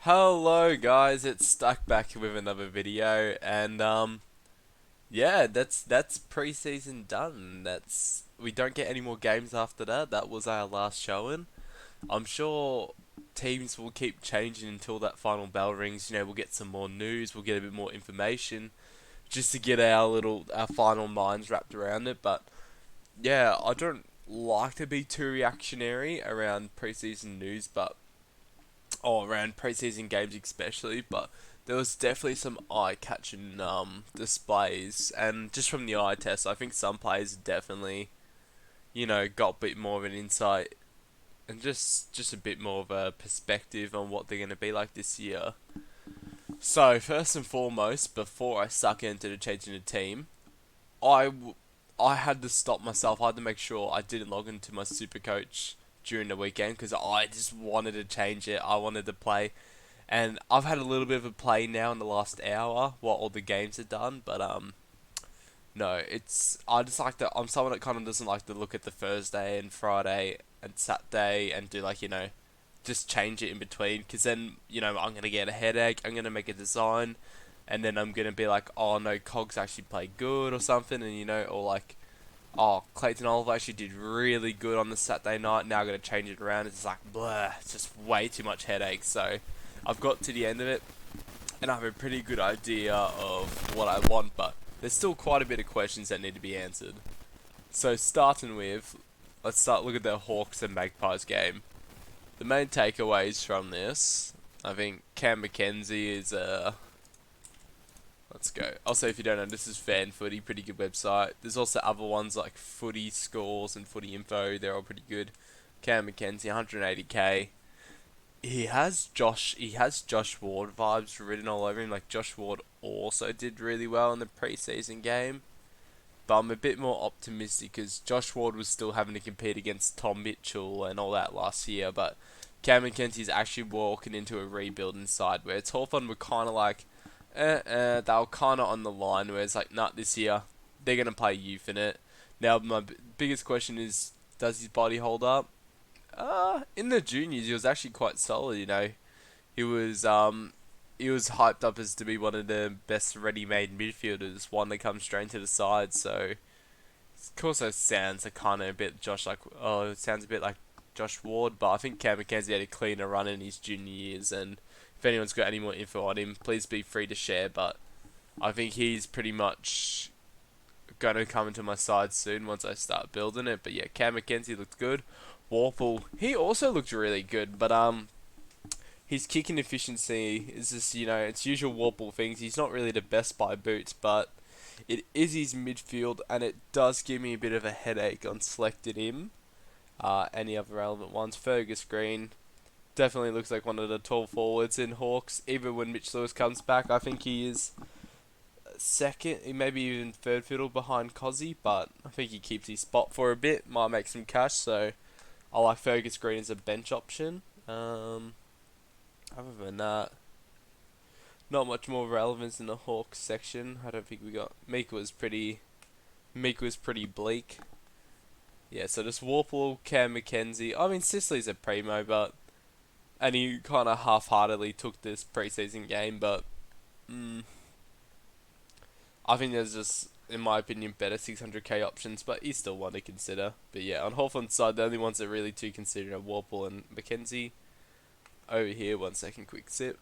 Hello guys, it's Stuck back with another video and yeah, that's preseason done. That's we don't get any more games after that. That was our last showing. I'm sure teams will keep changing until that final bell rings. We'll get some more news, we'll get a bit more information just to get our final minds wrapped around it, but yeah, I don't like to be too reactionary around preseason news, but around preseason games especially, but there was definitely some eye-catching displays, and just from the eye test, I think some players definitely, got a bit more of an insight and just a bit more of a perspective on what they're going to be like this year. So first and foremost, before I suck into the changing the team, I had to stop myself. I had to make sure I didn't log into my SuperCoach during the weekend because I just wanted to change it. I wanted to play, and I've had a little bit of a play now in the last hour while all the games are done. But no, it's I just like to. I'm someone that kind of doesn't like to look at the Thursday and Friday and Saturday and do just change it in between because then I'm gonna get a headache. I'm gonna make a design, and then I'm gonna be like, oh no, Cogs actually played good or something, and or like, oh, Clayton Oliver actually did really good on the Saturday night. Now I'm gonna change it around. It's like, blah, it's just way too much headache. So I've got to the end of it, and I have a pretty good idea of what I want, but there's still quite a bit of questions that need to be answered. So starting with, let's look at the Hawks and Magpies game. The main takeaways from this, I think Cam McKenzie is let's go. Also, if you don't know, this is Fan Footy, pretty good website. There's also other ones like Footy Scores and Footy Info. They're all pretty good. Cam McKenzie, 180k. He has Josh Ward vibes written all over him. Like Josh Ward also did really well in the preseason game, but I'm a bit more optimistic because Josh Ward was still having to compete against Tom Mitchell and all that last year. But Cam McKenzie's actually walking into a rebuilding side where it's Hawthorn were kind of like, they were kind of on the line where it's like, nah, this year they're gonna play youth in it. Now my biggest question is, does his body hold up? In the juniors, he was actually quite solid. He was he was hyped up as to be one of the best ready-made midfielders, one that comes straight to the side. So, of course, those sounds are kind of a bit it sounds a bit like Josh Ward, but I think Cam McKenzie had a cleaner run in his junior years, and if anyone's got any more info on him, please be free to share. But I think he's pretty much going to come into my side soon once I start building it. But yeah, Cam McKenzie looked good. Warple, he also looked really good, but his kicking efficiency is just, it's usual Warple things. He's not really the best by boots, but it is his midfield, and it does give me a bit of a headache on selecting him. Any other relevant ones? Fergus Green definitely looks like one of the tall forwards in Hawks. Even when Mitch Lewis comes back, I think he is second, maybe even third fiddle behind Cozzy, but I think he keeps his spot for a bit. Might make some cash, so I like Fergus Green as a bench option. Other than that, not much more relevance in the Hawks section. I don't think we got Meek was pretty bleak. Yeah, so just Warple, Cam McKenzie. I mean, Sicily's a primo, and he kind of half-heartedly took this preseason game, but I think there's just, in my opinion, better 600k options, but he's still one to consider. But yeah, on Hawthorn's side, the only ones that really to consider are Warple and McKenzie. Over here, 1 second, quick sip.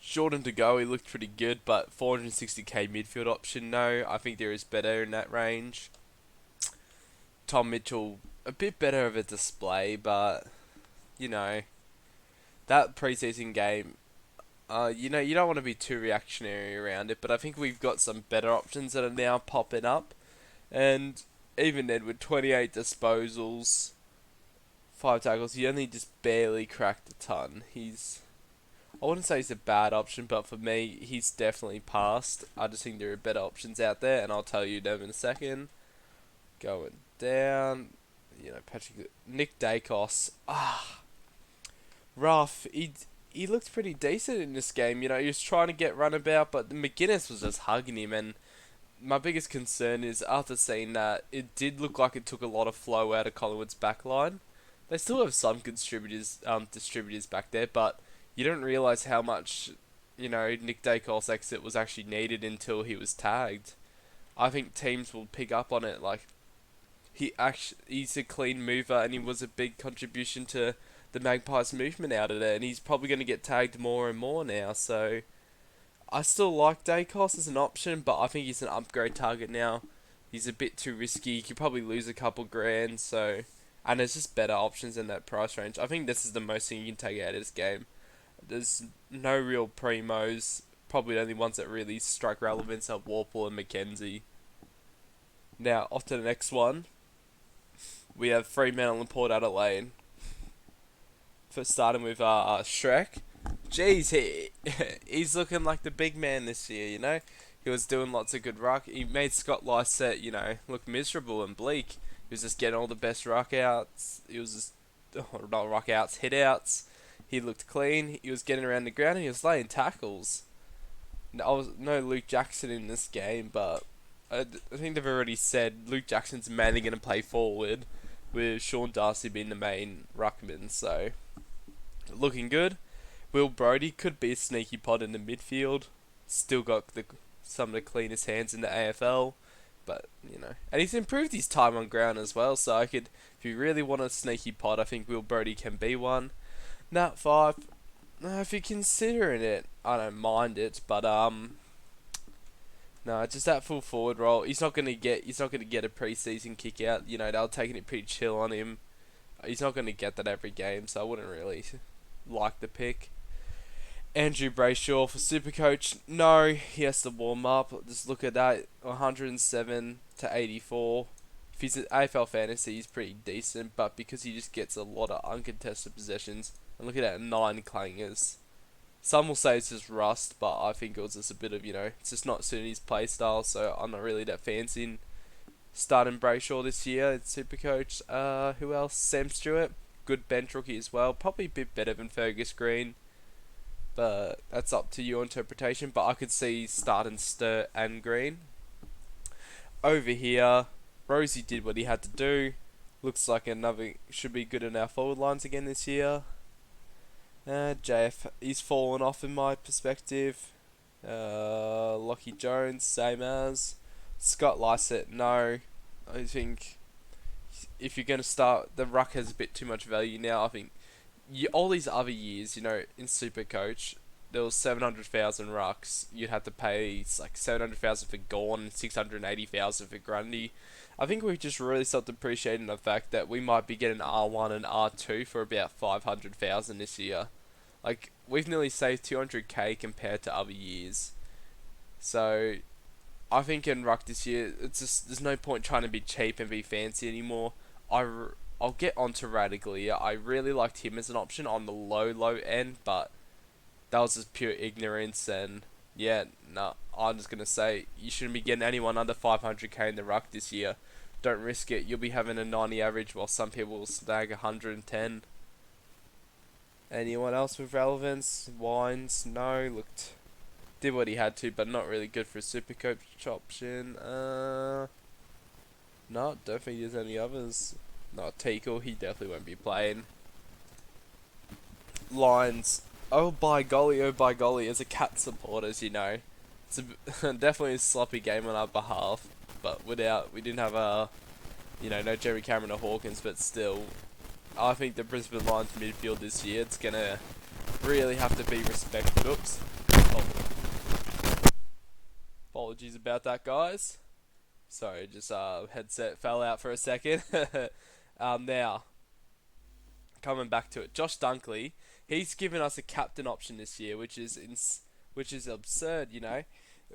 Jordan to go, he looked pretty good, but 460k midfield option, no. I think there is better in that range. Tom Mitchell, a bit better of a display, but, that preseason game, you don't want to be too reactionary around it, but I think we've got some better options that are now popping up. And even then, with 28 disposals, 5 tackles, he only just barely cracked a ton. I wouldn't say he's a bad option, but for me, he's definitely passed. I just think there are better options out there, and I'll tell you them in a second. Going down, Nick Dacos, rough. He looked pretty decent in this game. He was trying to get runabout, but McGuinness was just hugging him, and my biggest concern is, after seeing that, it did look like it took a lot of flow out of Collingwood's backline. They still have some distributors back there, but you don't realize how much, Nick Dacos' exit was actually needed until he was tagged. I think teams will pick up on it. Like he's a clean mover, and he was a big contribution to the Magpies movement out of there, and he's probably going to get tagged more and more now. So I still like Dacos as an option, but I think he's an upgrade target now. He's a bit too risky. He could probably lose a couple grand. So, and there's just better options in that price range. I think this is the most thing you can take out of this game. There's no real primos. Probably the only ones that really strike relevance are Warple and Mackenzie. Now, off to the next one. We have Fremantle and Port Adelaide. First starting with Shrek. Jeez, he's looking like the big man this year, you know? He was doing lots of good ruck. He made Scott Lycett, look miserable and bleak. He was just getting all the best ruck outs. He was just, not ruck outs, hit outs. He looked clean. He was getting around the ground and he was laying tackles. I was no Luke Jackson in this game, but I think they've already said Luke Jackson's mainly going to play forward, with Sean Darcy being the main ruckman. So, looking good. Will Brodie could be a sneaky pod in the midfield. Still got some of the cleanest hands in the AFL, but and he's improved his time on ground as well. So if you really want a sneaky pod, I think Will Brodie can be one. Nat 5. If you're considering it, I don't mind it, but no, just that full forward role. He's not gonna get a preseason kick out. They're taking it pretty chill on him. He's not gonna get that every game, so I wouldn't really like the pick. Andrew Brayshaw for SuperCoach. No, he has to warm up. Just look at that, 107 to 84. If he's at AFL fantasy, he's pretty decent, but because he just gets a lot of uncontested possessions, and look at that, 9 clangers. Some will say it's just rust, but I think it was just a bit of, it's just not suiting his play style, so I'm not really that fancy in starting Brayshaw this year at SuperCoach. Who else? Sam Stewart, good bench rookie as well. Probably a bit better than Fergus Green, but that's up to your interpretation. But I could see starting Sturt and Green. Over here, Rosie did what he had to do. Looks like another should be good in our forward lines again this year. JF, he's fallen off in my perspective. Lockie Jones, same as. Scott Lycett, no. I think if you're going to start, the ruck has a bit too much value now. I think all these other years, in SuperCoach, there was 700,000 rucks. You'd have to pay like 700,000 for Gorn and 680,000 for Grundy. I think we've just really started appreciating the fact that we might be getting R1 and R2 for about 500,000 this year. Like, we've nearly saved 200k compared to other years. So, I think in ruck this year, it's just there's no point trying to be cheap and be fancy anymore. I'll get onto Radaglia. I really liked him as an option on the low end, but that was just pure ignorance. And yeah, no, I'm just gonna say you shouldn't be getting anyone under 500k in the ruck this year. Don't risk it. You'll be having a 90 average, while some people will snag 110. Anyone else with relevance? Wines? No. Did what he had to, but not really good for a SuperCoach option. No, don't think there's any others. Not Teakle, he definitely won't be playing. Lines. Oh by golly, as a Cat supporter, as you know. It's definitely a sloppy game on our behalf, but we didn't have no Jeremy Cameron or Hawkins, but still, I think the Brisbane Lions midfield this year, it's gonna really have to be respected. Oops. Apologies about that, guys. Sorry, just headset fell out for a second. Now, coming back to it, Josh Dunkley, he's given us a captain option this year, which is absurd,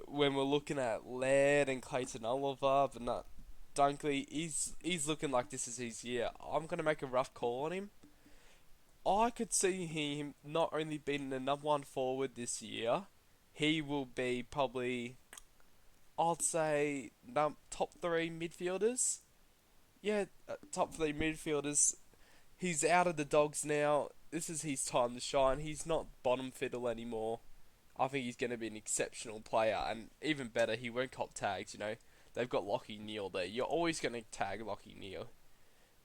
when we're looking at Laird and Clayton Oliver, but not Dunkley. He's looking like this is his year. I'm gonna make a rough call on him. I could see him not only being the number 1 forward this year, he will be probably, I'd say, top 3 midfielders. Yeah, top 3 midfielders. He's out of the Dogs now. This is his time to shine. He's not bottom fiddle anymore. I think he's going to be an exceptional player, and even better, he won't cop tags, They've got Lockie Neal there. You're always going to tag Lockie Neal.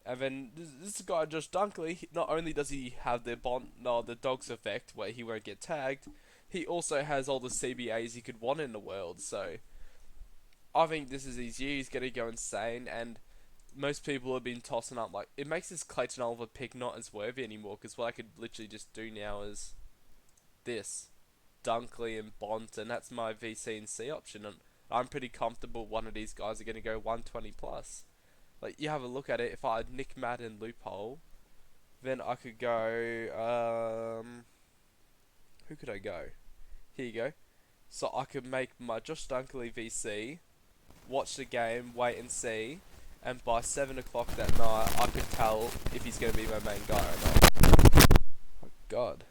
And then this guy Josh Dunkley, not only does he have the dogs effect where he won't get tagged, he also has all the CBAs he could want in the world. So I think this is his year. He's gonna go insane, and most people have been tossing up like it makes this Clayton Oliver pick not as worthy anymore, because what I could literally just do now is this Dunkley and Bont, and that's my VC and C option, and I'm pretty comfortable one of these guys are going to go 120 plus. Like, you have a look at it, if I had Nick Madden loophole, then I could go, who could I go? Here you go. So I could make my Josh Dunkley VC, watch the game, wait and see, and by 7 o'clock that night, I could tell if he's going to be my main guy or not. Oh, God.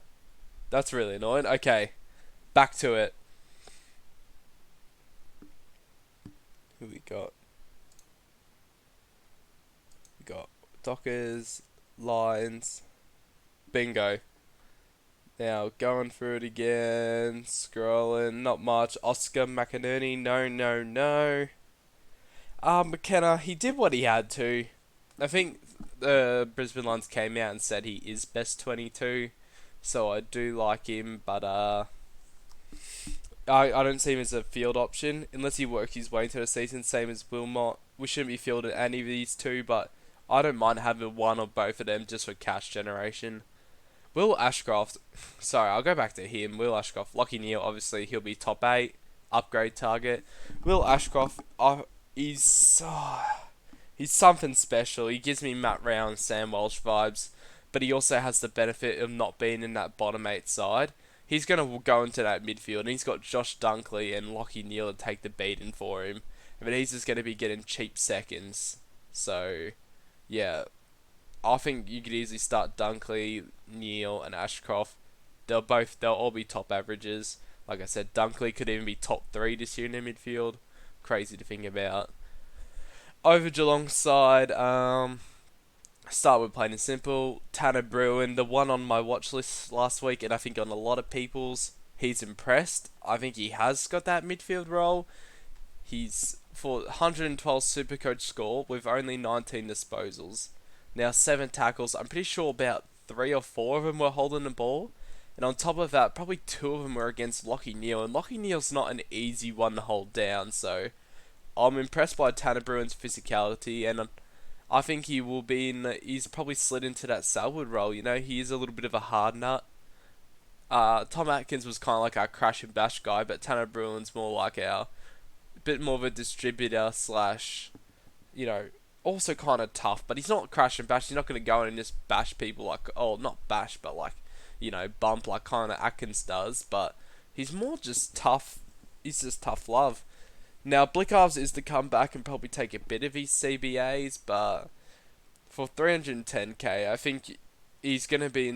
That's really annoying. Okay, back to it. Who we got? We got Dockers, Lions, bingo. Now, going through it again, scrolling, not much. Oscar McInerney, no, no, no. McKenna, he did what he had to. I think the Brisbane Lions came out and said he is best 22, so I do like him, but I don't see him as a field option unless he works his way into the season, same as Wilmot. We shouldn't be fielding any of these two, but I don't mind having one or both of them just for cash generation. Will Ashcroft, sorry, I'll go back to him. Will Ashcroft, Lockie Neal, obviously he'll be top 8, upgrade target. Will Ashcroft, he's something special. He gives me Matt Rao and Sam Walsh vibes, but he also has the benefit of not being in that bottom 8 side. He's going to go into that midfield, and he's got Josh Dunkley and Lockie Neal to take the beating for him. But he's just going to be getting cheap seconds. So, yeah, I think you could easily start Dunkley, Neal, and Ashcroft. They'll all be top averages. Like I said, Dunkley could even be top 3 this year in the midfield. Crazy to think about. Over Geelong's side, start with plain and simple. Tanner Bruin, the one on my watch list last week, and I think on a lot of people's, he's impressed. I think he has got that midfield role. He's for 112 SuperCoach score with only 19 disposals. Now 7 tackles. I'm pretty sure about 3 or 4 of them were holding the ball. And on top of that, probably 2 of them were against Lockie Neal. And Lockie Neal's not an easy one to hold down, so I'm impressed by Tanner Bruin's physicality, and I think he will be he's probably slid into that Selwood role, you know, he is a little bit of a hard nut. Tom Atkins was kind of like our crash and bash guy, but Tanner Bruin's more like our, bit more of a distributor slash, you know, also kind of tough, but he's not crash and bash, he's not going to go in and just bash people like, oh, not bash, but like, you know, bump like kind of Atkins does, but he's more just tough, he's just tough love. Now, Blickarves is to come back and probably take a bit of his CBAs, but for 310k, I think he's going to be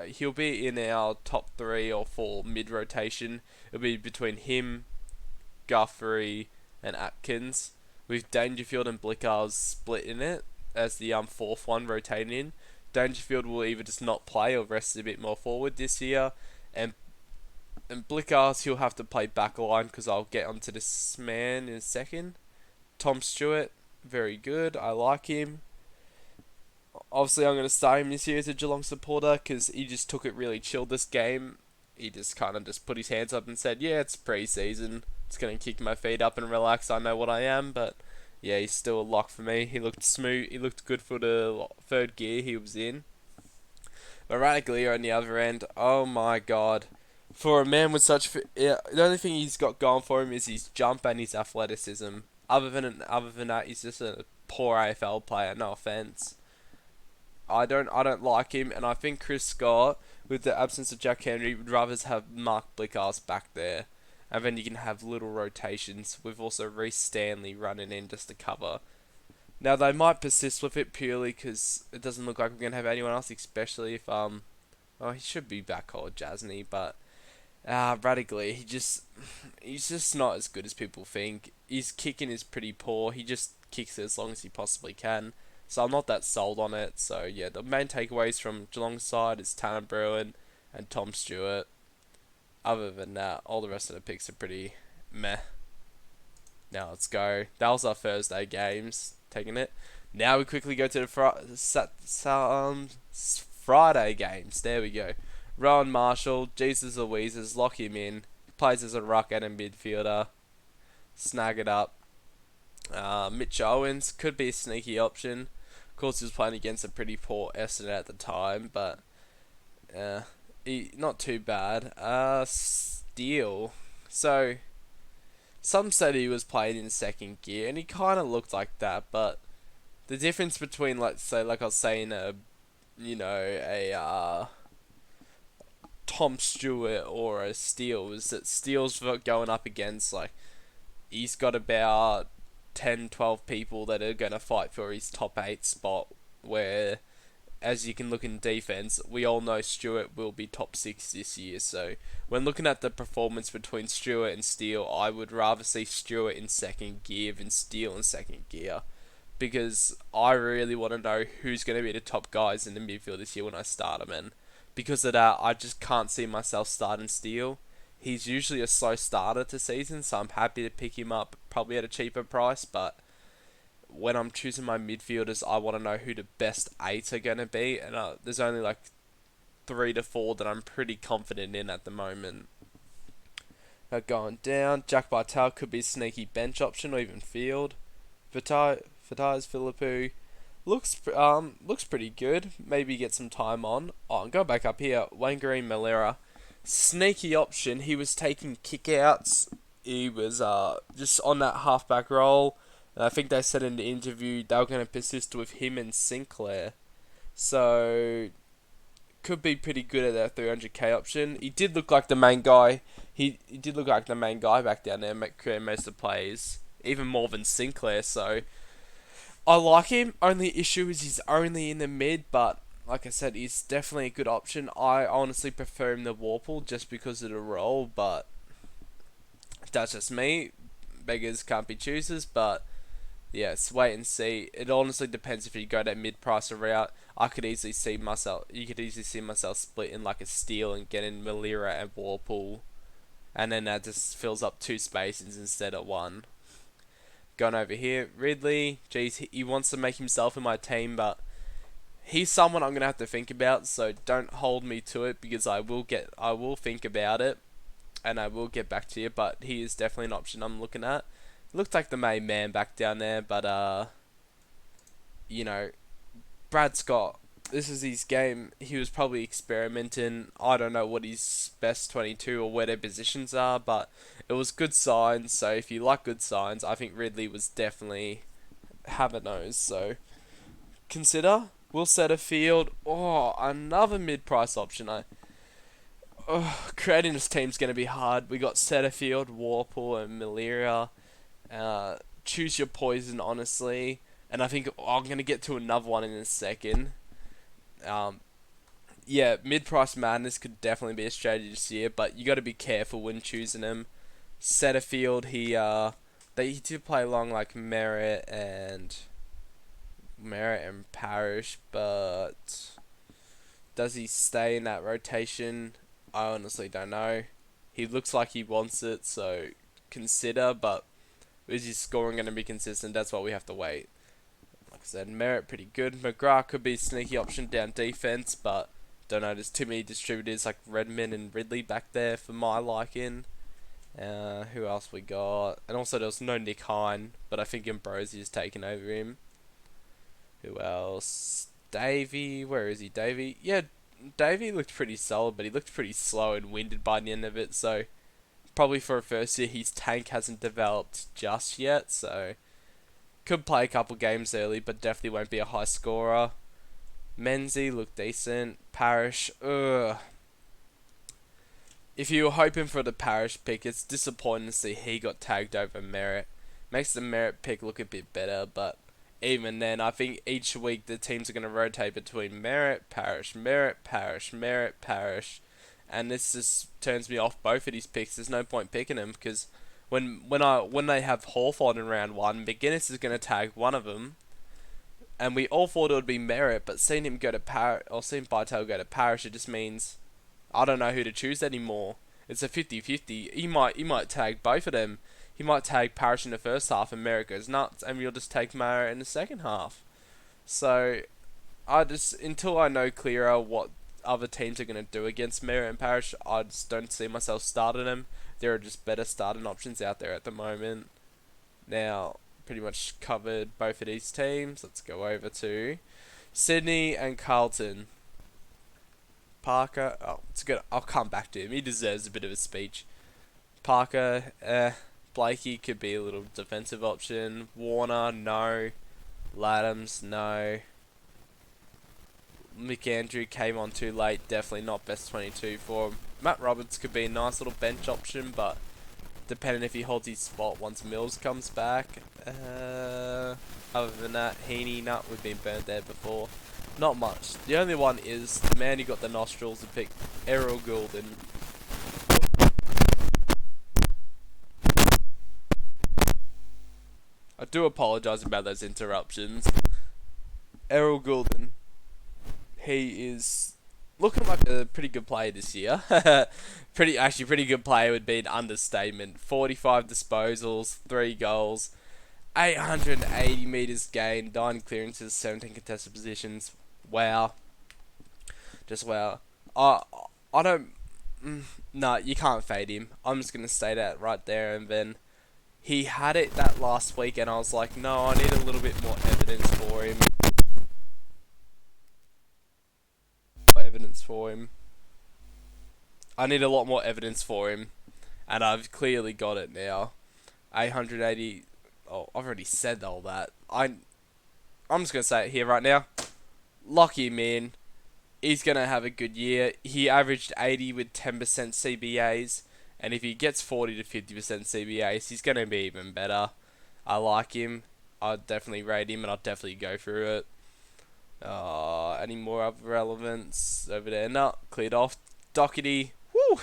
he'll be in our top 3 or 4 mid-rotation. It'll be between him, Guthrie, and Atkins, with Dangerfield and Blickarves split in it as the 4th one rotating in. Dangerfield will either just not play or rest a bit more forward this year, and Blickarves, he'll have to play backline because I'll get onto this man in a second. Tom Stewart, very good. I like him. Obviously, I'm going to start him this year as a Geelong supporter because he just took it really chilled this game. He just kind of just put his hands up and said, yeah, it's pre-season. It's going to kick my feet up and relax. I know what I am, but yeah, he's still a lock for me. He looked smooth. He looked good for the 3rd gear he was in. But Radaglia on the other end, oh my god. For a man with such, the only thing he's got going for him is his jump and his athleticism. Other than that, he's just a poor AFL player. No offense. I don't like him, and I think Chris Scott, with the absence of Jack Henry, would rather have Mark Blickarves back there, and then you can have little rotations with also Reece Stanley running in just to cover. Now they might persist with it purely because it doesn't look like we're gonna have anyone else, especially if he should be back called Jasny, but. Radically, he's just not as good as people think. His kicking is pretty poor. He just kicks it as long as he possibly can. So I'm not that sold on it. So yeah, the main takeaways from Geelong's side is Tanner Bruin and Tom Stewart. Other than that, all the rest of the picks are pretty meh. Now let's go. That was our Thursday games. Taking it. Now we quickly go to the Friday games. There we go. Rowan Marshall, Jesus Louises, lock him in. Plays as a ruck and a midfielder. Snag it up. Mitch Owens could be a sneaky option. Of course, he was playing against a pretty poor Essendon at the time, but not too bad. Steele. So, some said he was playing in second gear, and he kind of looked like that, but the difference between, let's say, like I was saying, a Tom Stewart or a Steele was that Steele's going up against, like, he's got about 10, 12 people that are going to fight for his top 8 spot, where, as you can look in defense, we all know Stewart will be top 6 this year. So when looking at the performance between Stewart and Steele, I would rather see Stewart in second gear than Steele in second gear, because I really want to know who's going to be the top guys in the midfield this year when I start them. And because of that, I just can't see myself starting Steele. He's usually a slow starter to season, so I'm happy to pick him up probably at a cheaper price, but when I'm choosing my midfielders, I want to know who the best 8 are going to be, and there's only like 3 to 4 that I'm pretty confident in at the moment. Going down, Jack Bartel could be a sneaky bench option or even field. Fatai's Philippou looks pretty good. Maybe get some time on. Oh, and go back up here. Wayne Green Malera, sneaky option. He was taking kickouts. He was just on that halfback role. And I think they said in the interview they were going to persist with him and Sinclair. So, could be pretty good at that 300k option. He did look like the main guy. He did look like the main guy back down there, creating most of the plays. Even more than Sinclair, so I like him. Only issue is he's only in the mid, but like I said, he's definitely a good option. I honestly prefer him to Warple just because of the role, but that's just me. Beggars can't be choosers, but yes, wait and see. It honestly depends if you go that mid-price route. You could easily see myself splitting like a Steele and getting Malera and Warple, and then that just fills up 2 spaces instead of 1. Going over here, Ridley. Geez, he wants to make himself in my team, but he's someone I'm gonna have to think about. So don't hold me to it, because I will think about it, and I will get back to you. But he is definitely an option I'm looking at. Looked like the main man back down there, but Brad Scott, this is his game. He was probably experimenting. I don't know what his best 22 or where their positions are, but it was good signs. So if you like good signs, I think Ridley was definitely have a nose. So consider. We'll set a field. Oh, another mid-price option. Creating this team's going to be hard. We got Setterfield, Warple, and Malera. Choose your poison, honestly. And I think I'm going to get to another one in a second. Mid-price madness could definitely be a strategy this year, but you got to be careful when choosing them. Setterfield, he did play along like Merritt and Parrish, but does he stay in that rotation? I honestly don't know. He looks like he wants it, so consider, but is his scoring going to be consistent? That's why we have to wait. Like I said, Merritt pretty good. McGrath could be a sneaky option down defense, but don't know. There's too many distributors like Redmond and Ridley back there for my liking. Who else we got? And also there was no Nick Hine, but I think Ambrosi has taken over him. Who else? Davey. Where is he? Davey. Yeah, Davey looked pretty solid, but he looked pretty slow and winded by the end of it. So probably for a first year, his tank hasn't developed just yet. So could play a couple games early, but definitely won't be a high scorer. Menzie looked decent. Parrish. Ugh. If you were hoping for the Parrish pick, it's disappointing to see he got tagged over Merritt. Makes the Merritt pick look a bit better, but even then, I think each week the teams are going to rotate between Merritt, Parrish, Merritt, Parrish, Merritt, Parrish, and this just turns me off both of these picks. There's no point picking them, because when they have Hawthorn in round 1, McGuinness is going to tag one of them, and we all thought it would be Merritt, but seeing him go to Parrish, or seeing Bartel go to Parrish, it just means I don't know who to choose anymore. It's a 50-50. He might tag both of them. He might tag Parrish in the first half and Merritt goes nuts, and we'll just take Merritt in the second half. So I just, until I know clearer what other teams are going to do against Merritt and Parish, I just don't see myself starting them. There are just better starting options out there at the moment. Now, pretty much covered both of these teams. Let's go over to Sydney and Carlton. Parker, oh, it's good. I'll come back to him. He deserves a bit of a speech. Parker, Blakey could be a little defensive option. Warner, no. Laddams, no. McAndrew came on too late. Definitely not best 22 for him. Matt Roberts could be a nice little bench option, but depending if he holds his spot once Mills comes back. Other than that, Heaney, nut, we've been burnt there before. Not much. The only one is the man who got the nostrils to pick Errol Goulden. I do apologise about those interruptions. Errol Goulden. He is looking like a pretty good player this year. Pretty good player would be an understatement. 45 disposals, 3 goals, 880 metres gained, 9 clearances, 17 contested positions. Wow. Just wow. I don't... No, you can't fade him. I'm just going to say that right there, and then he had it that last week and I was like, no, I need a little bit more evidence for him. I need a lot more evidence for him, and I've clearly got it now. 880. Oh, I've already said all that. I'm just gonna say it here right now. Lock him in. He's gonna have a good year. He averaged 80 with 10% CBAs, and if he gets 40 to 50% CBAs, he's gonna be even better. I like him. I'd definitely rate him, and I'd definitely go through it. Any more other relevance over there? No, cleared off. Doherty. Woo!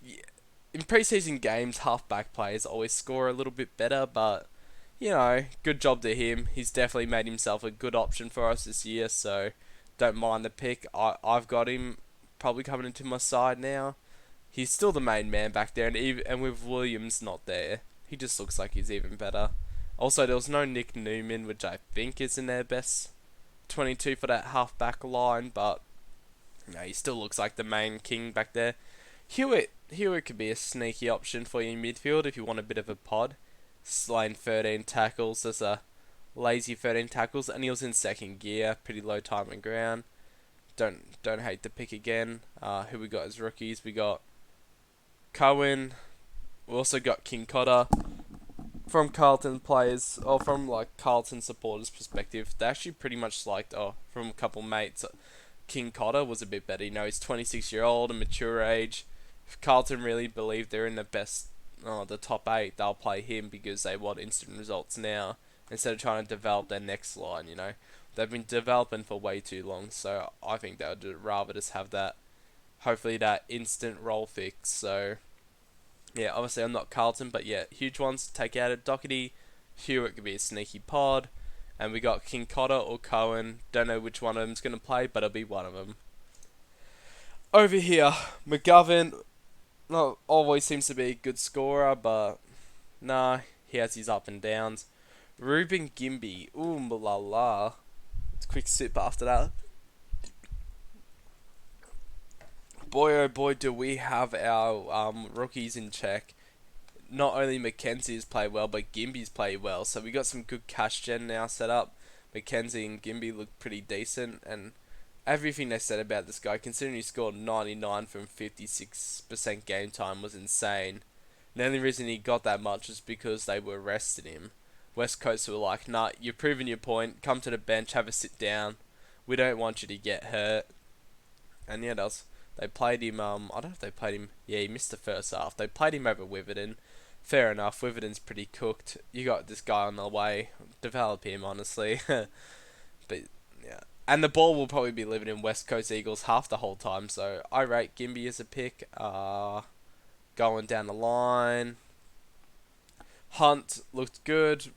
Yeah. In preseason games, halfback players always score a little bit better, but good job to him. He's definitely made himself a good option for us this year, so don't mind the pick. I've got him probably coming into my side now. He's still the main man back there, and with Williams not there, he just looks like he's even better. Also, there was no Nick Newman, which I think is in their best 22 for that half-back line, but he still looks like the main king back there. Hewitt could be a sneaky option for you in midfield if you want a bit of a pod. Slain 13 tackles, there's a lazy 13 tackles, and he was in second gear, pretty low time and ground. Don't hate the pick again. Who we got as rookies? We got Cohen. We also got King Cotter. From Carlton players, or from Carlton supporters' perspective, they actually pretty much liked, from a couple mates, King Cotter was a bit better. He's 26-year-old, a mature age. If Carlton really believe they're in the top 8, they'll play him because they want instant results now, instead of trying to develop their next line, They've been developing for way too long, so I think they would rather just have that, hopefully that instant role fix, so... Yeah, obviously I'm not Carlton, but yeah, huge ones to take out of Doherty. Hewitt could be a sneaky pod. And we got King Cotter or Cohen. Don't know which one of them's going to play, but it'll be one of them. Over here, McGovern always seems to be a good scorer, but nah, he has his up and downs. Ruben Gimby, ooh la la. It's a quick sip after that. Boy, oh boy, do we have our rookies in check. Not only Mackenzie's played well, but Gimby's played well. So we got some good cash gen now set up. Mackenzie and Gimby look pretty decent, and everything they said about this guy, considering he scored 99 from 56% game time, was insane. And the only reason he got that much is because they were resting him. West Coast were like, nah, you've proven your point. Come to the bench, have a sit down. We don't want you to get hurt. And yeah, they played him, I don't know if they played him, yeah, he missed the first half. They played him over Witherden. Fair enough, Witherden's pretty cooked. You got this guy on the way. Develop him, honestly. But, yeah. And the ball will probably be living in West Coast Eagles half the whole time, so I rate Gimby as a pick. Going down the line. Hunt looked good.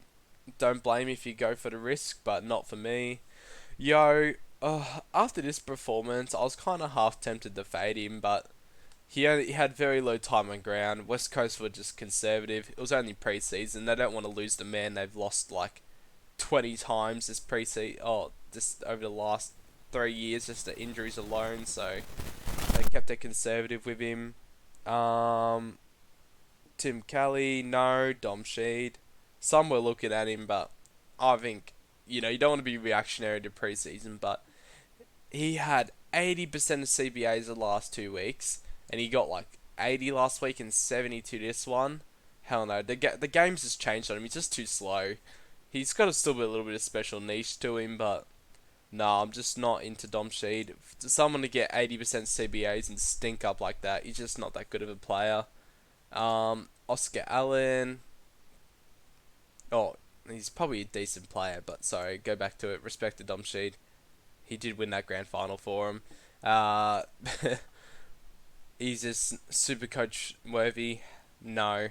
Don't blame me if you go for the risk, but not for me. After this performance, I was kind of half tempted to fade him, but he had very low time on ground. West Coast were just conservative. It was only pre-season. They don't want to lose the man they've lost 20 times this preseason. Oh, just over the last 3 years, just the injuries alone. So they kept it conservative with him. Um, Tim Kelly, no. Dom Sheed. Some were looking at him, but I think, you don't want to be reactionary to preseason, but he had 80% of CBAs the last 2 weeks, and he got like 80 last week and 72 this one. Hell no, the game's just changed on him. He's just too slow. He's got still be a little bit of special niche to him, but no, I'm just not into Dom Sheed. For someone to get 80% CBAs and stink up like that, he's just not that good of a player. Oscar Allen. Oh, he's probably a decent player, but sorry, go back to it. Respect to Dom Sheed. He did win that grand final for him. Uh, he's just super coach worthy. No.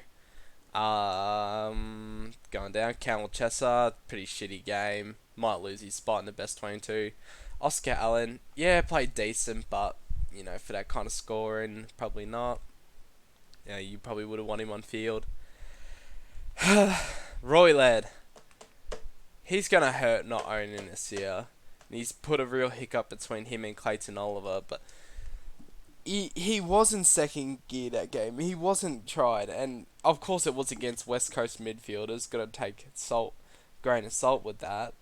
Going down. Camel Chesser, pretty shitty game. Might lose his spot in the best 22. Oscar Allen, yeah, played decent, but for that kind of scoring, probably not. You probably would have won him on field. Roy Laird, he's gonna hurt not owning this year. He's put a real hiccup between him and Clayton Oliver, but he was in second gear that game. He wasn't tried, and of course it was against West Coast midfielders. Got to take grain of salt with that.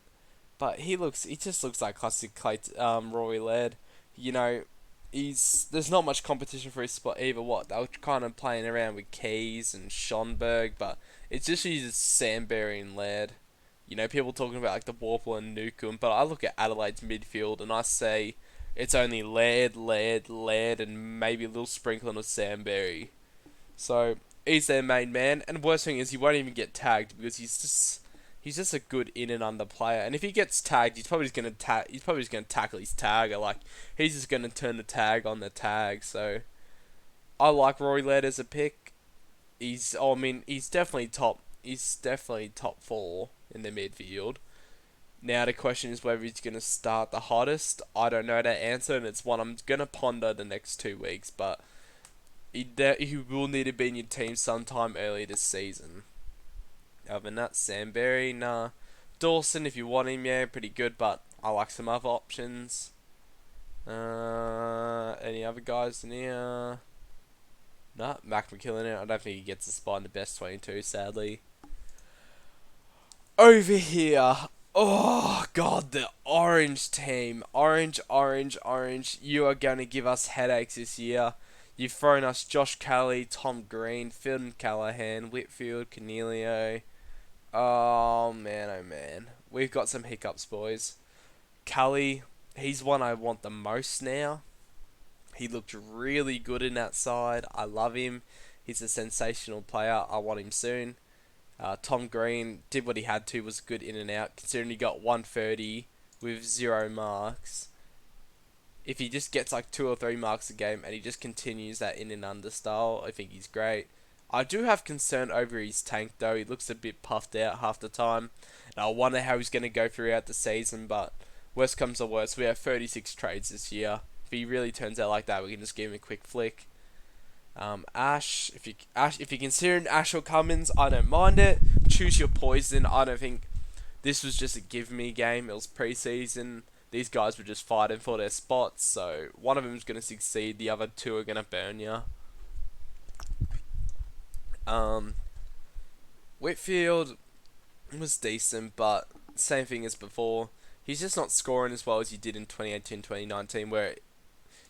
But he just looks like classic Roy Laird. There's not much competition for his spot either. They were kind of playing around with Keys and Schonberg, but it's just uses Sandberry and Laird. People talking about like the Warple and Newcomb, but I look at Adelaide's midfield and I say it's only Laird, and maybe a little sprinkling of Sandberry. So he's their main man, and the worst thing is he won't even get tagged because he's just a good in and under player. And if he gets tagged, he's probably just gonna tackle his tagger. Like he's just gonna turn the tag on the tag. So I like Roy Laird as a pick. He's definitely top. He's definitely top 4 in the midfield. Now the question is whether he's going to start the hottest. I don't know that answer, and it's one I'm going to ponder the next 2 weeks, but he will need to be in your team sometime early this season. Other than that, Sandberry, nah. Dawson, if you want him, yeah, pretty good, but I like some other options. Any other guys in here? Nah, Mac McKillen, I don't think he gets a spot in the best 22, sadly. Over here, oh god, the orange team. Orange. You are going to give us headaches this year. You've thrown us Josh Kelly, Tom Green, Phil Callahan, Whitfield, Cornelio. Oh man. We've got some hiccups, boys. Kelly, he's one I want the most now. He looked really good in that side. I love him. He's a sensational player. I want him soon. Tom Green did what he had to, was good in and out, considering he got 130 with 0 marks. If he just gets like 2 or 3 marks a game and he just continues that in and under style, I think he's great. I do have concern over his tank though. He looks a bit puffed out half the time. And I wonder how he's going to go throughout the season, but worst comes to worst, we have 36 trades this year. If he really turns out like that, we can just give him a quick flick. Ash, if you're considering Ash or Cummins, I don't mind it. Choose your poison. I don't think this was just a give me game. It was preseason. These guys were just fighting for their spots, so one of them is going to succeed. The other 2 are going to burn you. Whitfield was decent, but same thing as before. He's just not scoring as well as he did in 2018-2019, where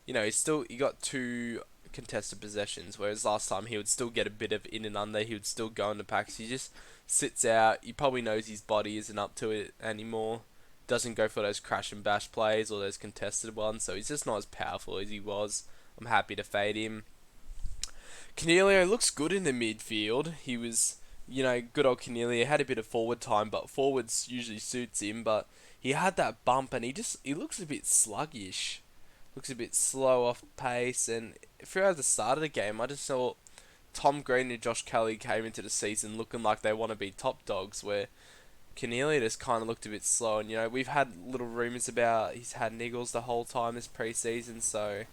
he got 2 contested possessions, whereas last time he would still get a bit of in and under. He would still go in the packs. He just sits out. He probably knows his body isn't up to it anymore. Doesn't go for those crash and bash plays or those contested ones, so he's just not as powerful as he was. I'm happy to fade him. Cornelio looks good in the midfield. He was, good old Cornelio. Had a bit of forward time, but forwards usually suits him, but he had that bump and he looks a bit sluggish. Looks a bit slow off pace, and throughout the start of the game, I just saw Tom Green and Josh Kelly came into the season looking like they want to be top dogs, where Cornelio just kind of looked a bit slow. And, we've had little rumours about he's had niggles the whole time this preseason, so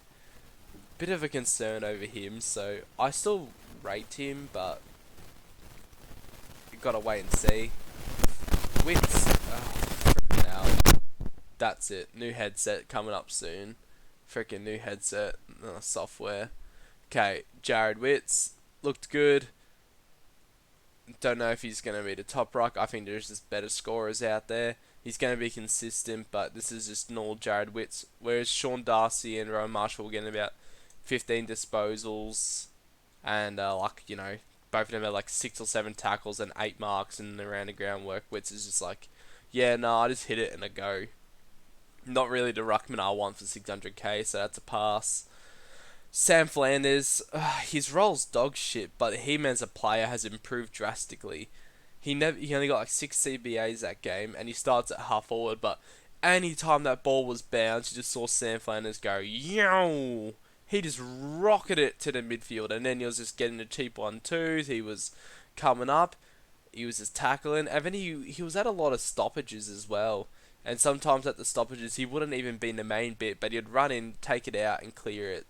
bit of a concern over him. So I still rate him, but you got to wait and see. Wits, That's it. New headset coming up soon. Freaking new headset software. Okay, Jared Witz looked good. Don't know if he's going to be the top rock. I think there's just better scorers out there. He's going to be consistent, but this is just normal Jared Witz. Whereas Sean Darcy and Rowan Marshall were getting about 15 disposals, and both of them had like 6 or 7 tackles and 8 marks and around the groundwork. Witz is just like, yeah, no, I just hit it and I go. Not really the ruckman I want for 600k, so that's a pass. Sam Flanders, his role's dog shit, but him as a player has improved drastically. He only got like 6 CBAs that game, and he starts at half forward. But any time that ball was bounced, you just saw Sam Flanders go, yo! He just rocketed it to the midfield, and then he was just getting the cheap 1-2s. He was coming up, he was just tackling, and then he was at a lot of stoppages as well. And sometimes at the stoppages, he wouldn't even be in the main bit, but he'd run in, take it out, and clear it.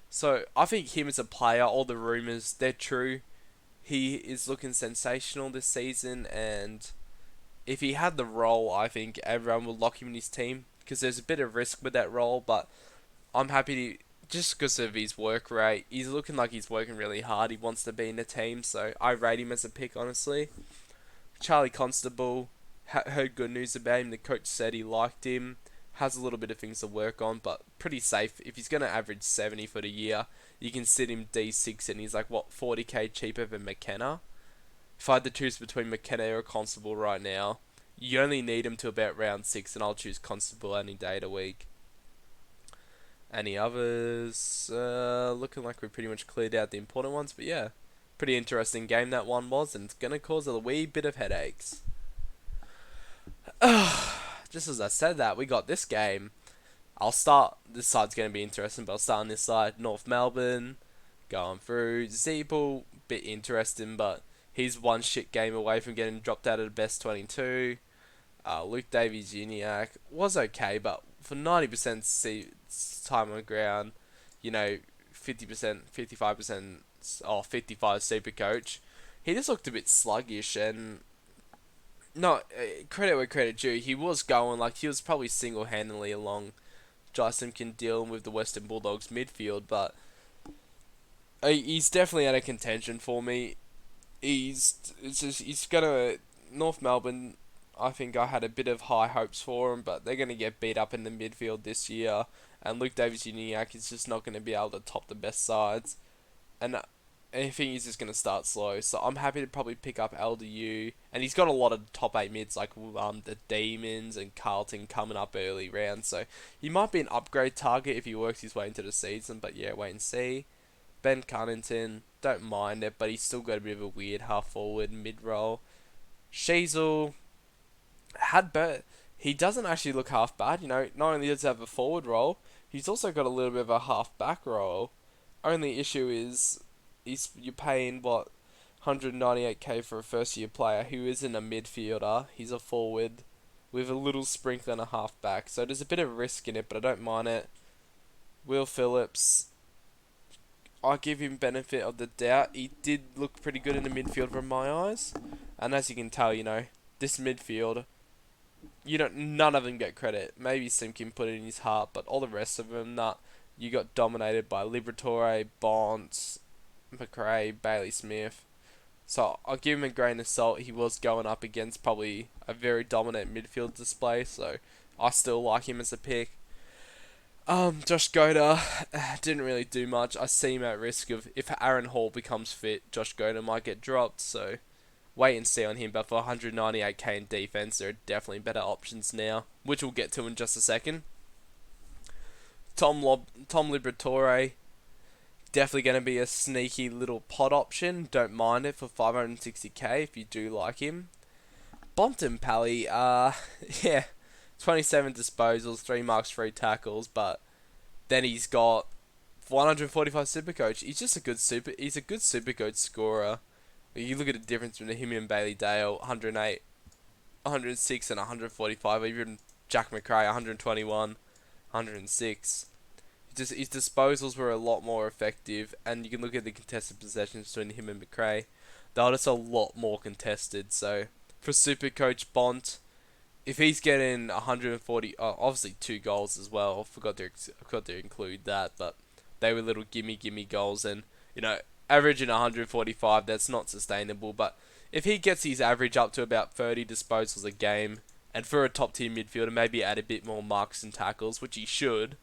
So I think him as a player, all the rumours, they're true. He is looking sensational this season, and if he had the role, I think everyone will lock him in his team, because there's a bit of risk with that role, but I'm happy to, just because of his work rate, he's looking like he's working really hard. He wants to be in the team, so I rate him as a pick, honestly. Charlie Constable, heard good news about him. The coach said he liked him. Has a little bit of things to work on, but pretty safe. If he's going to average 70 for the year, you can sit him D6 and he's like, 40k cheaper than McKenna? If I had to choose between McKenna or Constable right now, you only need him to about round 6, and I'll choose Constable any day of the week. Any others? Looking like we pretty much cleared out the important ones, but yeah, pretty interesting game that one was, and it's going to cause a wee bit of headaches. Just as I said that, we got this game. I'll start, this side's going to be interesting, but I'll start on this side. North Melbourne, going through. Zeeble, bit interesting, but he's one shit game away from getting dropped out of the best 22. Luke Davies-Uniacke was okay, but for 90% time on the ground, 50%, 55%, 55 SuperCoach, he just looked a bit sluggish, and no, credit where credit due, he was going, like, he was probably single-handedly along Jai Simpkin dealing with the Western Bulldogs midfield, but he's definitely out of contention for me. He's gonna, North Melbourne, I think I had a bit of high hopes for him, but they're gonna get beat up in the midfield this year, and Luke Davies-Uniacke is just not gonna be able to top the best sides, and I think he's just going to start slow. So I'm happy to probably pick up LDU. And he's got a lot of top 8 mids like the Demons and Carlton coming up early rounds. So he might be an upgrade target if he works his way into the season. But yeah, wait and see. Ben Cunnington, don't mind it, but he's still got a bit of a weird half forward mid role. Sheasel he doesn't actually look half bad. Not only does he have a forward role, he's also got a little bit of a half back role. Only issue is you're paying 198k for a first year player who isn't a midfielder. He's a forward with a little sprinkle and a half back, so there's a bit of risk in it, but I don't mind it. Will Phillips, I give him benefit of the doubt. He did look pretty good in the midfield from my eyes, and as you can tell, this midfield, none of them get credit. Maybe Simpkin put it in his heart, but all the rest of them, you got dominated by Liberatore, Bonds, McRae, Bailey Smith. So I'll give him a grain of salt. He was going up against probably a very dominant midfield display, so I still like him as a pick. Josh Goda didn't really do much. I see him at risk of, if Aaron Hall becomes fit, Josh Goda might get dropped, so wait and see on him. But for 198k in defense, there are definitely better options now, which we'll get to in just a second. Tom Liberatore, definitely going to be a sneaky little pot option. Don't mind it for 560k if you do like him. Bontempelli, yeah, 27 disposals, 3 marks, 3 tackles, but then he's got 145 SuperCoach. He's a good SuperCoach scorer. You look at the difference between him and Bailey Dale, 108, 106 and 145, even Jack McRae, 121, 106. His disposals were a lot more effective, and you can look at the contested possessions between him and McRae. They were just a lot more contested, so for SuperCoach Bont, if he's getting 140, obviously 2 goals as well. Forgot to include that, but they were little gimme goals, and you know, averaging 145, that's not sustainable. But if he gets his average up to about 30 disposals a game, and for a top tier midfielder, maybe add a bit more marks and tackles, which he should,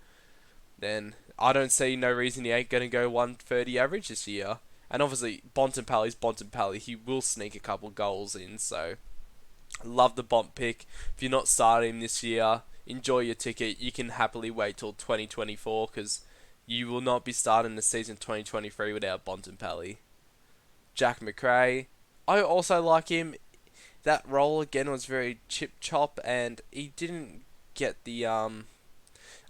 then I don't see no reason he ain't gonna go 130 average this year. And obviously, Bontempelli's Bontempelli. He will sneak a couple goals in, so love the Bont pick. If you're not starting him this year, enjoy your ticket. You can happily wait till 2024 because you will not be starting the season 2023 without Bontempelli. Jack McRae, I also like him. That role again was very chip chop, and he didn't get the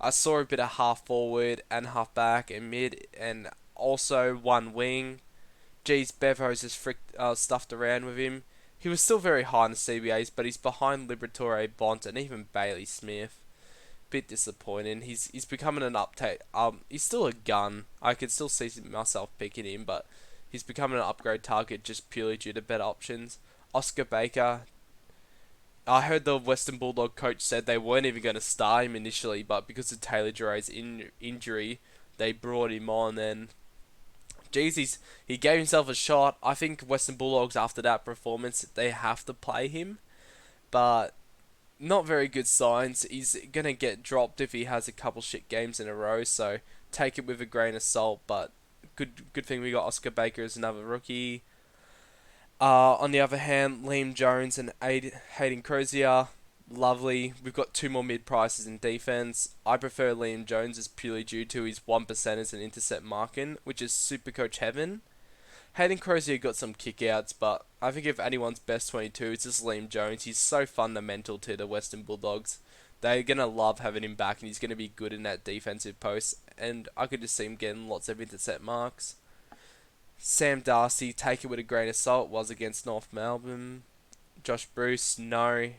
I saw a bit of half forward and half back and mid, and also one wing. Geez, Bevo's just stuffed around with him. He was still very high in the CBAs, but he's behind Liberatore, Bont, and even Bailey Smith. Bit disappointing. He's becoming an uptake. He's still a gun. I could still see myself picking him, but he's becoming an upgrade target just purely due to better options. Oscar Baker. I heard the Western Bulldog coach said they weren't even going to start him initially, but because of Taylor Dury's injury, they brought him on, and geez, he gave himself a shot. I think Western Bulldogs, after that performance, they have to play him, but not very good signs. He's going to get dropped if he has a couple shit games in a row, so take it with a grain of salt, but good thing we got Oscar Baker as another rookie. On the other hand, Liam Jones and Hayden Crozier, lovely. We've got 2 more mid prices in defense. I prefer Liam Jones as purely due to his 1% as an intercept marking, which is Supercoach heaven. Hayden Crozier got some kickouts, but I think if anyone's best 22, it's just Liam Jones. He's so fundamental to the Western Bulldogs. They're going to love having him back, and he's going to be good in that defensive post, and I could just see him getting lots of intercept marks. Sam Darcy, take it with a grain of salt, was against North Melbourne. Josh Bruce, no.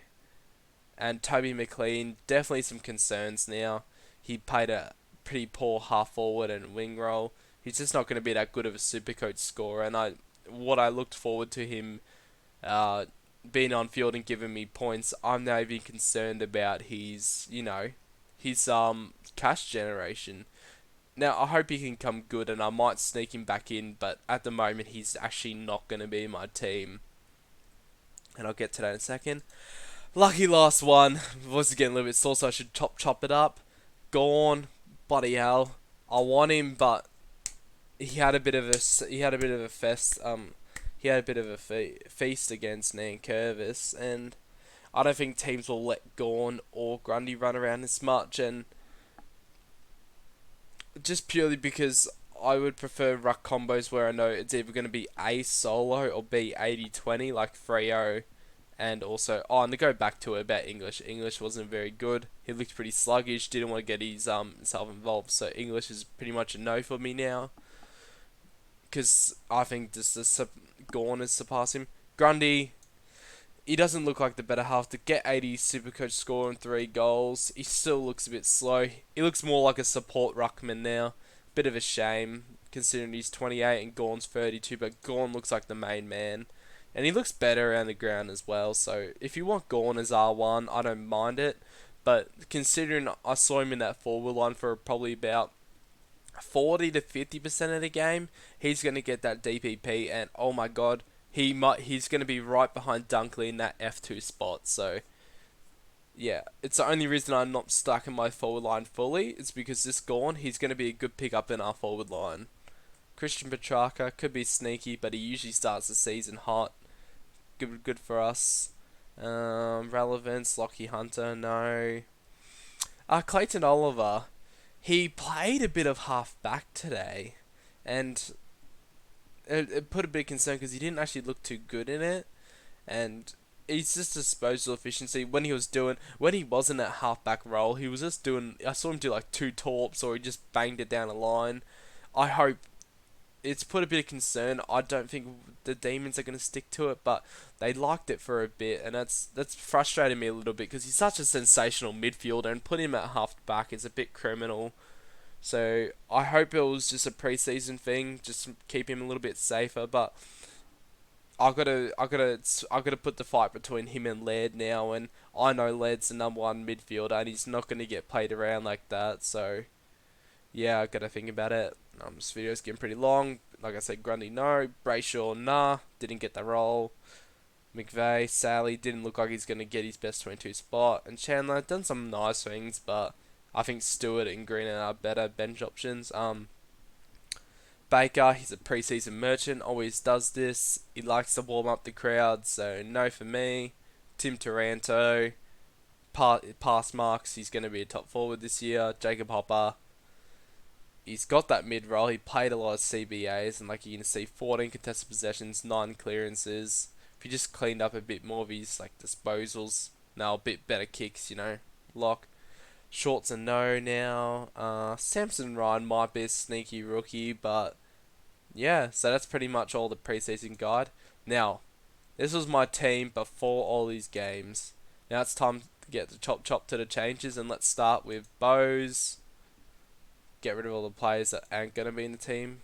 And Toby McLean, definitely some concerns now. He played a pretty poor half forward and wing role. He's just not going to be that good of a Supercoach scorer. And what I looked forward to him being on field and giving me points, I'm now even concerned about his cash generation. Now, I hope he can come good, and I might sneak him back in, but at the moment, he's actually not going to be in my team. And I'll get to that in a second. Lucky last one. Voice is getting a little bit sore, so I should chop it up. Gone. Bloody hell. I want him, but he had a bit of a feast against Nankervis, and I don't think teams will let Gorn or Grundy run around this much, and just purely because I would prefer ruck combos where I know it's either going to be A, solo, or B, 80-20, like Freo, and also, and to go back to it about English. English wasn't very good. He looked pretty sluggish, didn't want to get himself involved, so English is pretty much a no for me now, because I think Gorn has surpassed him. Grundy, he doesn't look like the better half. To get 80 Supercoach score and 3 goals, he still looks a bit slow. He looks more like a support ruckman now. Bit of a shame, considering he's 28 and Gorn's 32, but Gorn looks like the main man. And he looks better around the ground as well, so if you want Gorn as R1, I don't mind it. But considering I saw him in that forward line for probably about 40 to 50% of the game, he's going to get that DPP, and oh my god, he's going to be right behind Dunkley in that F2 spot. So yeah, it's the only reason I'm not stuck in my forward line fully. It's because this Gorn, he's going to be a good pickup in our forward line. Christian Petrarca could be sneaky, but he usually starts the season hot. Good for us. Relevance, Lockie Hunter, no. Clayton Oliver, he played a bit of half back today, and it put a big concern because he didn't actually look too good in it, and he's just disposal efficiency when he wasn't at halfback role, he was just doing. I saw him do like 2 torps, or he just banged it down a line. I hope it's put a bit of concern. I don't think the Demons are going to stick to it, but they liked it for a bit, and that's frustrated me a little bit because he's such a sensational midfielder, and put him at halfback is a bit criminal. So I hope it was just a preseason thing, just to keep him a little bit safer. But I gotta put the fight between him and Laird now, and I know Laird's the number one midfielder, and he's not gonna get played around like that. So yeah, I gotta think about it. This video's getting pretty long. Like I said, Grundy no, Brayshaw nah, didn't get the role. McVeigh, Sally didn't look like he's gonna get his best 22 spot, and Chandler done some nice things, but I think Stewart and Green are better bench options. Baker, he's a preseason merchant, always does this. He likes to warm up the crowd, so no for me. Tim Taranto, pass marks, he's going to be a top forward this year. Jacob Hopper, he's got that mid role. He played a lot of CBAs, and like you can see, 14 contested possessions, 9 clearances. If he just cleaned up a bit more of his like disposals, now a bit better kicks, lock. Short's a no now. Samson Ryan might be a sneaky rookie, but yeah, so that's pretty much all the preseason guide. Now, this was my team before all these games. Now it's time to get the chop to the changes, and let's start with Bose. Get rid of all the players that aren't going to be in the team.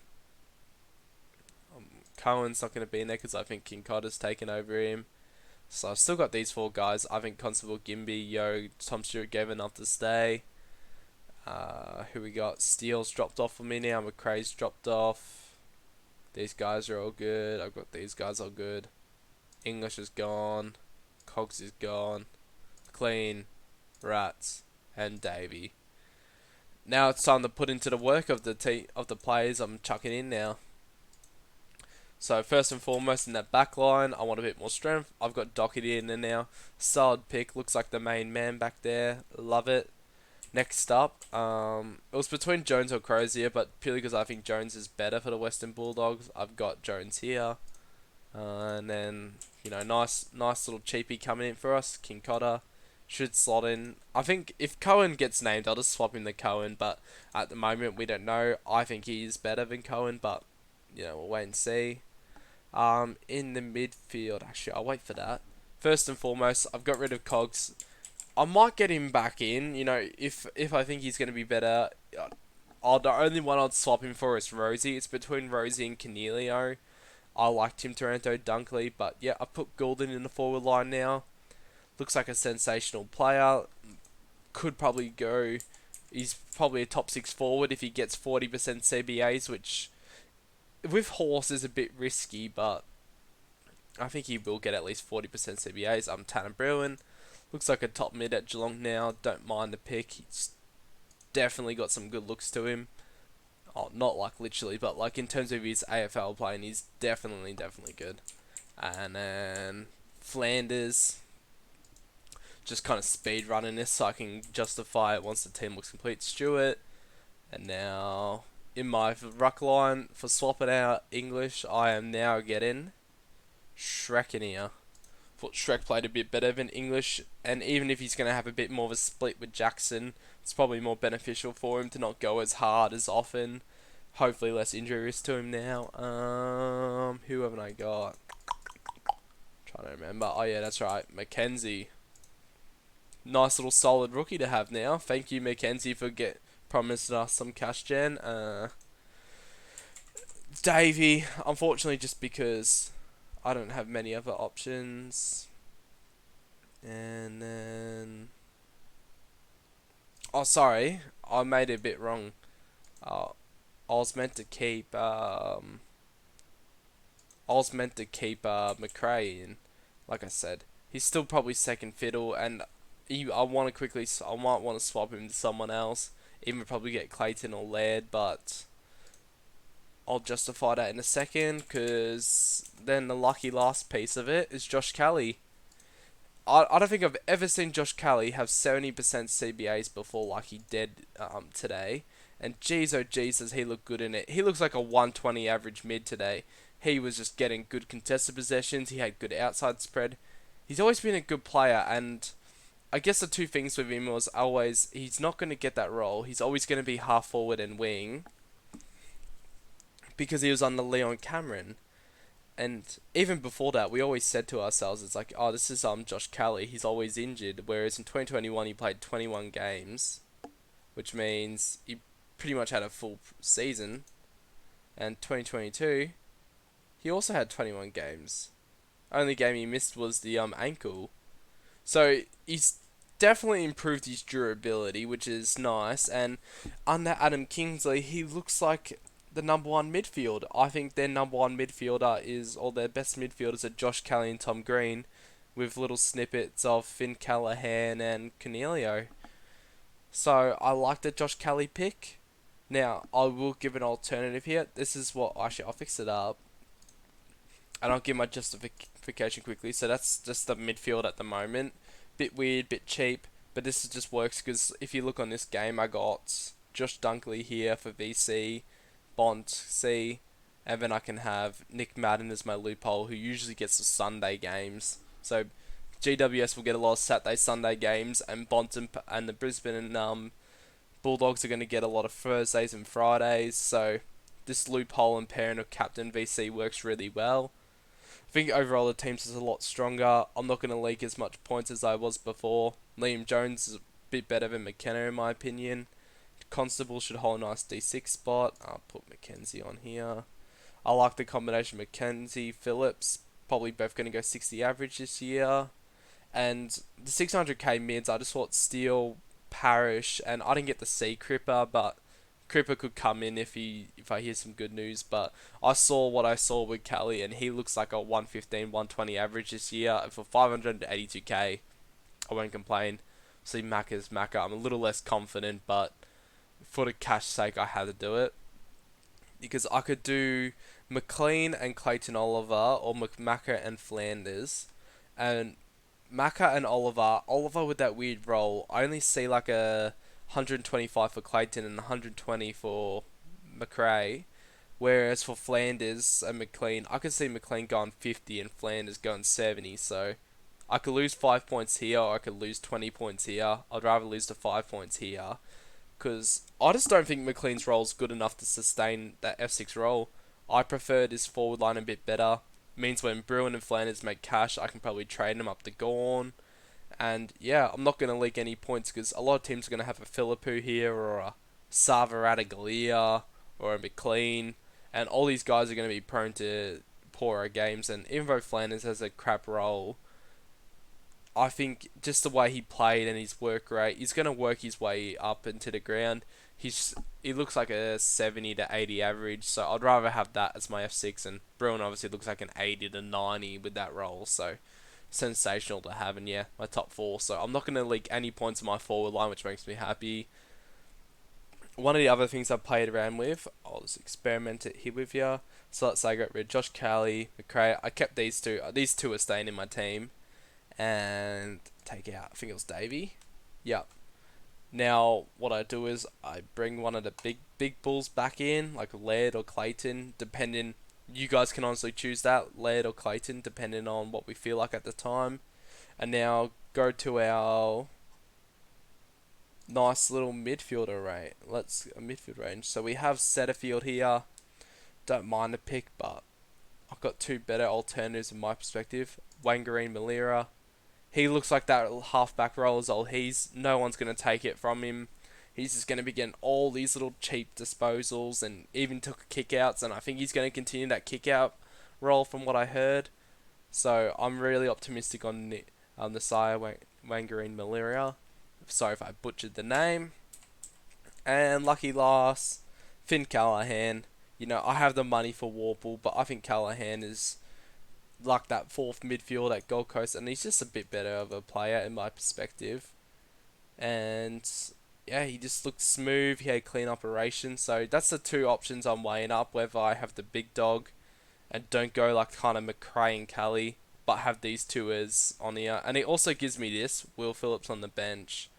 Cohen's not going to be in there because I think King Cotter's taken over him. So I've still got these 4 guys. I think Constable, Gimby, Yo, Tom Stewart gave enough to stay. Who we got? Steele's dropped off for me now. McRae's dropped off. These guys are all good. I've got these guys all good. English is gone. Cogs is gone. Clean. Rats. And Davey. Now it's time to put into the work of the players I'm chucking in now. So first and foremost in that back line, I want a bit more strength. I've got Doherty in there now. Solid pick. Looks like the main man back there. Love it. Next up, it was between Jones or Crozier, but purely because I think Jones is better for the Western Bulldogs, I've got Jones here. And then, nice little cheapie coming in for us. King Cotter should slot in. I think if Cohen gets named, I'll just swap him to Cohen, but at the moment, we don't know. I think he is better than Cohen, but, we'll wait and see. In the midfield, actually, I'll wait for that. First and foremost, I've got rid of Cogs. I might get him back in, if I think he's going to be better. The only one I'd swap him for is Rosie. It's between Rosie and Cornelio. I like Tim Taranto, Dunkley, but yeah, I put Goulden in the forward line now. Looks like a sensational player. Could probably go. He's probably a top 6 forward if he gets 40% CBAs, which with Horse is a bit risky, but I think he will get at least 40% CBAs. Tanner Bruin. Looks like a top mid at Geelong now. Don't mind the pick. He's definitely got some good looks to him. Oh, not like literally, but like in terms of his AFL playing, he's definitely good. And then Flanders. Just kind of speed running this so I can justify it once the team looks complete. Stewart. And now in my ruck line for swapping out English, I am now getting Shrek in here. Thought Shrek played a bit better than English, and even if he's going to have a bit more of a split with Jackson, it's probably more beneficial for him to not go as hard as often. Hopefully less injury risk to him now. Who haven't I got? Trying to remember. Oh yeah, that's right, Mackenzie. Nice little solid rookie to have now. Thank you, Mackenzie, for promising us some cash gen. Davey, unfortunately, just because I don't have many other options. And then... Oh, sorry. I made it a bit wrong. I was meant to keep... McRae in. Like I said. He's still probably second fiddle, and I might want to swap him to someone else. Even probably get Clayton or Laird, but I'll justify that in a second, because then the lucky last piece of it is Josh Kelly. I don't think I've ever seen Josh Kelly have 70% CBAs before like he did today. And jeez oh jeez does he look good in it. He looks like a 120 average mid today. He was just getting good contested possessions. He had good outside spread. He's always been a good player, and I guess the two things with him was always he's not going to get that role. He's always going to be half forward and wing because he was under Leon Cameron. And even before that, we always said to ourselves, it's like, oh, this is Josh Kelly. He's always injured. Whereas in 2021, he played 21 games, which means he pretty much had a full season. And 2022, he also had 21 games. Only game he missed was the ankle. So he's definitely improved his durability, which is nice. And under Adam Kingsley, he looks like the number one midfield. I think their number one midfielder is, or their best midfielders are Josh Kelly and Tom Green, with little snippets of Finn Callahan and Cornelio. So I like the Josh Kelly pick. Now I will give an alternative here. This is what actually I'll fix it up, and I'll give my justification quickly. So that's just the midfield at the moment. Bit weird, bit cheap, but this just works because if you look on this game, I got Josh Dunkley here for VC, Bont C, and then I can have Nick Madden as my loophole, who usually gets the Sunday games. So GWS will get a lot of Saturday, Sunday games, and Bont and the Brisbane and Bulldogs are going to get a lot of Thursdays and Fridays. So this loophole and pairing of captain VC works really well. I think overall the team's is a lot stronger. I'm not going to leak as much points as I was before. Liam Jones is a bit better than McKenna in my opinion. Constable should hold a nice D6 spot. I'll put Mackenzie on here. I like the combination Mackenzie, Phillips. Probably both going to go 60 average this year. And the 600k mids, I just thought Steele, Parrish, and I didn't get to see Cripper, but Cripper could come in if I hear some good news. But I saw what I saw with Kelly, and he looks like a 115, 120 average this year. For 582k, I won't complain. See, Macca's Macca. I'm a little less confident, but for the cash sake, I had to do it. Because I could do McLean and Clayton Oliver, or McMacker and Flanders. And Macca and Oliver with that weird role, I only see like a 125 for Clayton and 120 for McRae. Whereas for Flanders and McLean, I could see McLean going 50 and Flanders going 70. So I could lose 5 points here, or I could lose 20 points here. I'd rather lose the 5 points here. Because I just don't think McLean's role is good enough to sustain that F6 role. I prefer this forward line a bit better. Means when Bruin and Flanders make cash, I can probably trade them up to Gorn. And yeah, I'm not going to leak any points because a lot of teams are going to have a Philippou here, or a Savaradagalia, or a McLean. And all these guys are going to be prone to poorer games. And even though Flanders has a crap role, I think just the way he played and his work rate, he's going to work his way up into the ground. He looks like a 70 to 80 average, so I'd rather have that as my F6. And Bruin obviously looks like an 80 to 90 with that role, so sensational to have. And yeah, my top four. So I'm not going to leak any points in my forward line, which makes me happy. One of the other things I played around with, I'll just experiment it here with you. So let's say I got rid of Josh Kelly, McRae. I kept these two. These two are staying in my team. And take out, I think it was Davey. Yep. Now, what I do is I bring one of the big bulls back in, like Laird or Clayton, depending. You guys can honestly choose that, Laird or Clayton, depending on what we feel like at the time. And now go to our nice little midfielder range. Midfield range. So we have Setterfield here. Don't mind the pick, but I've got two better alternatives in my perspective. Wangareen Malira. He looks like that halfback role is all. No one's going to take it from him. He's just going to be getting all these little cheap disposals and even took kickouts, and I think he's going to continue that kickout role from what I heard. So I'm really optimistic on the Sire Wangareen Malaria. Sorry if I butchered the name. And lucky last, Finn Callahan. I have the money for Warple, but I think Callahan is like that fourth midfield at Gold Coast, and he's just a bit better of a player in my perspective. And yeah, he just looked smooth. He had clean operation. So that's the two options I'm weighing up, whether I have the big dog and don't go like kind of McRae and Kelly, but have these two as on here. And it also gives me this, Will Phillips on the bench.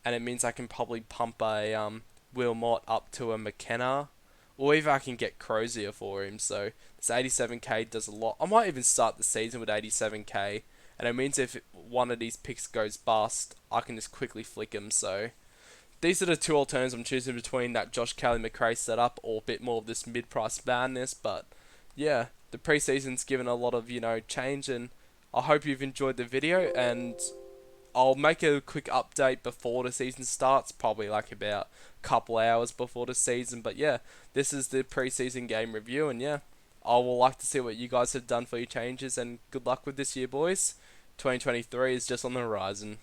And it means I can probably pump a Will Mott up to a McKenna, or even I can get Crozier for him. So this 87k does a lot. I might even start the season with 87k, and it means if one of these picks goes bust, I can just quickly flick him. So these are the two alternatives I'm choosing between, that Josh Kelly McRae setup or a bit more of this mid-price madness. But yeah, the preseason's given a lot of change, and I hope you've enjoyed the video, and I'll make a quick update before the season starts, probably like about a couple hours before the season. But yeah, this is the preseason game review, and yeah, I will like to see what you guys have done for your changes, and good luck with this year, boys. 2023 is just on the horizon.